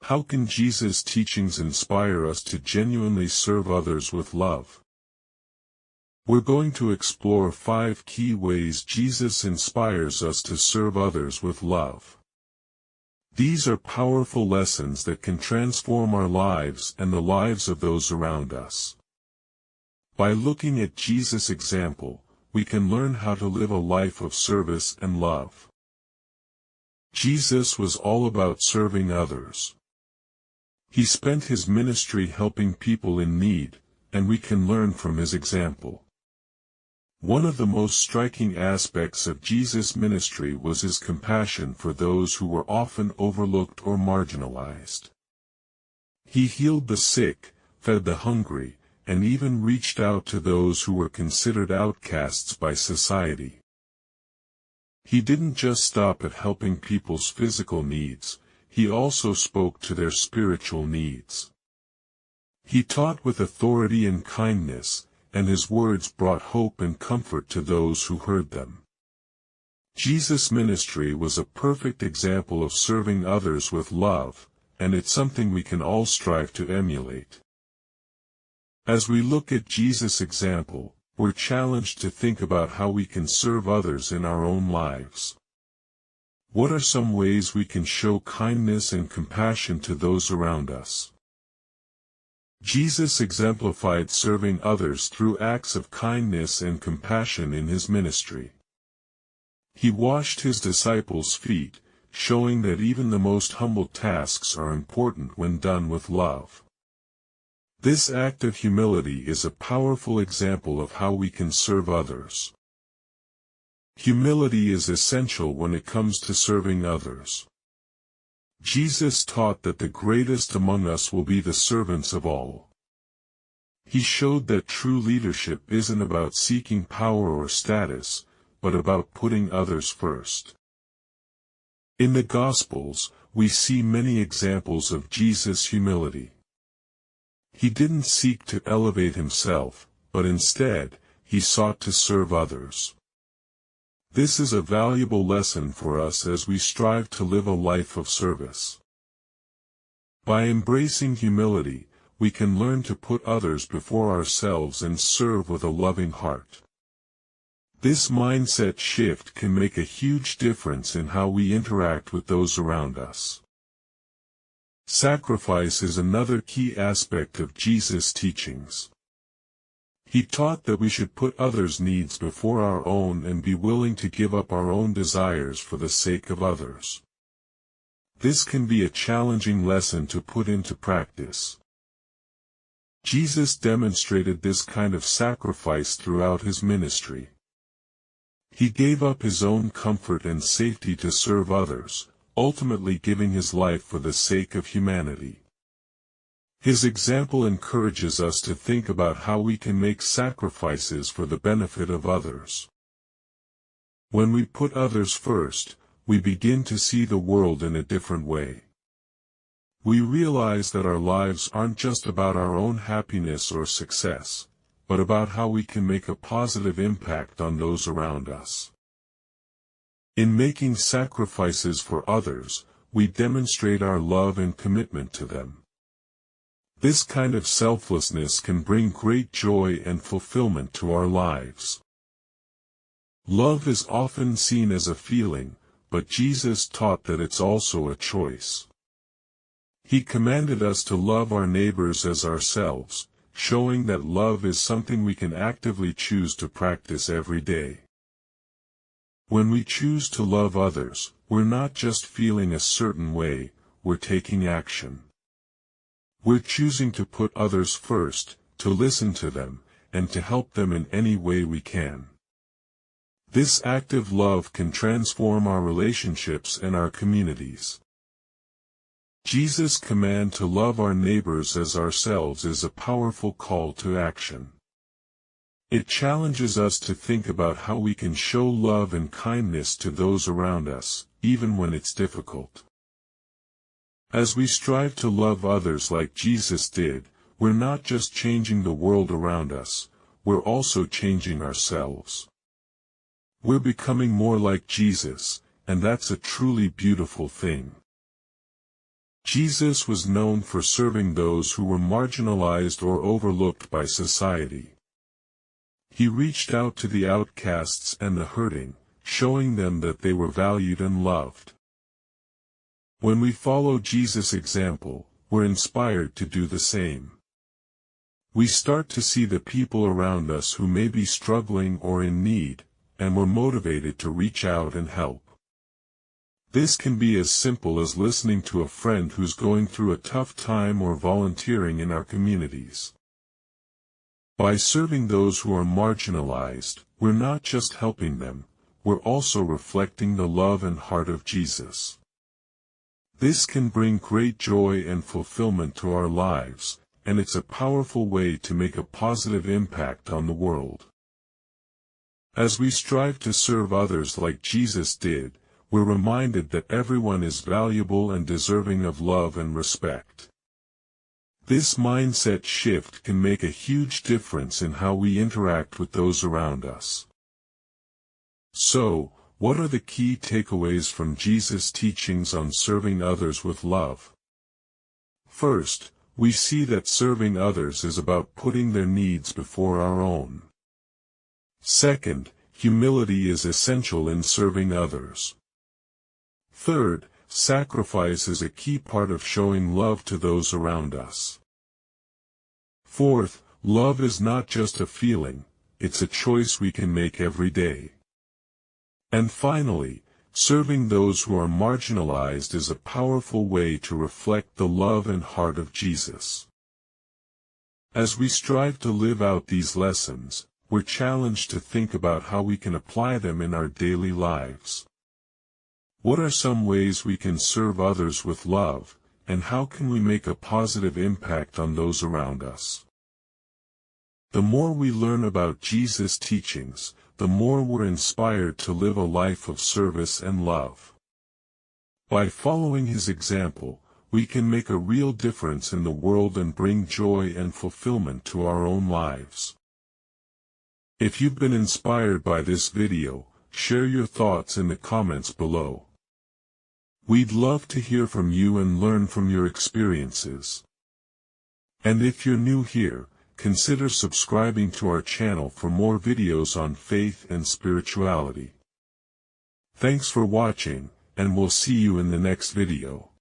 How can Jesus' teachings inspire us to genuinely serve others with love? We're going to explore 5 key ways Jesus inspires us to serve others with love. These are powerful lessons that can transform our lives and the lives of those around us. By looking at Jesus' example, we can learn how to live a life of service and love. Jesus was all about serving others. He spent his ministry helping people in need, and we can learn from his example. One of the most striking aspects of Jesus' ministry was his compassion for those who were often overlooked or marginalized. He healed the sick, fed the hungry, and even reached out to those who were considered outcasts by society. He didn't just stop at helping people's physical needs, he also spoke to their spiritual needs. He taught with authority and kindness, and his words brought hope and comfort to those who heard them. Jesus' ministry was a perfect example of serving others with love, and it's something we can all strive to emulate. As we look at Jesus' example, we're challenged to think about how we can serve others in our own lives. What are some ways we can show kindness and compassion to those around us? Jesus exemplified serving others through acts of kindness and compassion in his ministry. He washed his disciples' feet, showing that even the most humble tasks are important when done with love. This act of humility is a powerful example of how we can serve others. Humility is essential when it comes to serving others. Jesus taught that the greatest among us will be the servants of all. He showed that true leadership isn't about seeking power or status, but about putting others first. In the Gospels, we see many examples of Jesus' humility. He didn't seek to elevate himself, but instead, he sought to serve others. This is a valuable lesson for us as we strive to live a life of service. By embracing humility, we can learn to put others before ourselves and serve with a loving heart. This mindset shift can make a huge difference in how we interact with those around us. Sacrifice is another key aspect of Jesus' teachings. He taught that we should put others' needs before our own and be willing to give up our own desires for the sake of others. This can be a challenging lesson to put into practice. Jesus demonstrated this kind of sacrifice throughout his ministry. He gave up his own comfort and safety to serve others, ultimately giving his life for the sake of humanity. His example encourages us to think about how we can make sacrifices for the benefit of others. When we put others first, we begin to see the world in a different way. We realize that our lives aren't just about our own happiness or success, but about how we can make a positive impact on those around us. In making sacrifices for others, we demonstrate our love and commitment to them. This kind of selflessness can bring great joy and fulfillment to our lives. Love is often seen as a feeling, but Jesus taught that it's also a choice. He commanded us to love our neighbors as ourselves, showing that love is something we can actively choose to practice every day. When we choose to love others, we're not just feeling a certain way, we're taking action. We're choosing to put others first, to listen to them, and to help them in any way we can. This active love can transform our relationships and our communities. Jesus' command to love our neighbors as ourselves is a powerful call to action. It challenges us to think about how we can show love and kindness to those around us, even when it's difficult. As we strive to love others like Jesus did, we're not just changing the world around us, we're also changing ourselves. We're becoming more like Jesus, and that's a truly beautiful thing. Jesus was known for serving those who were marginalized or overlooked by society. He reached out to the outcasts and the hurting, showing them that they were valued and loved. When we follow Jesus' example, we're inspired to do the same. We start to see the people around us who may be struggling or in need, and we're motivated to reach out and help. This can be as simple as listening to a friend who's going through a tough time or volunteering in our communities. By serving those who are marginalized, we're not just helping them, we're also reflecting the love and heart of Jesus. This can bring great joy and fulfillment to our lives, and it's a powerful way to make a positive impact on the world. As we strive to serve others like Jesus did, we're reminded that everyone is valuable and deserving of love and respect. This mindset shift can make a huge difference in how we interact with those around us. So, what are the key takeaways from Jesus' teachings on serving others with love? First, we see that serving others is about putting their needs before our own. Second, humility is essential in serving others. Third, sacrifice is a key part of showing love to those around us. Fourth, love is not just a feeling, it's a choice we can make every day. And finally, serving those who are marginalized is a powerful way to reflect the love and heart of Jesus. As we strive to live out these lessons, we're challenged to think about how we can apply them in our daily lives. What are some ways we can serve others with love, and how can we make a positive impact on those around us? The more we learn about Jesus' teachings, the more we're inspired to live a life of service and love. By following his example, we can make a real difference in the world and bring joy and fulfillment to our own lives. If you've been inspired by this video, share your thoughts in the comments below. We'd love to hear from you and learn from your experiences. And if you're new here, consider subscribing to our channel for more videos on faith and spirituality. Thanks for watching, and we'll see you in the next video.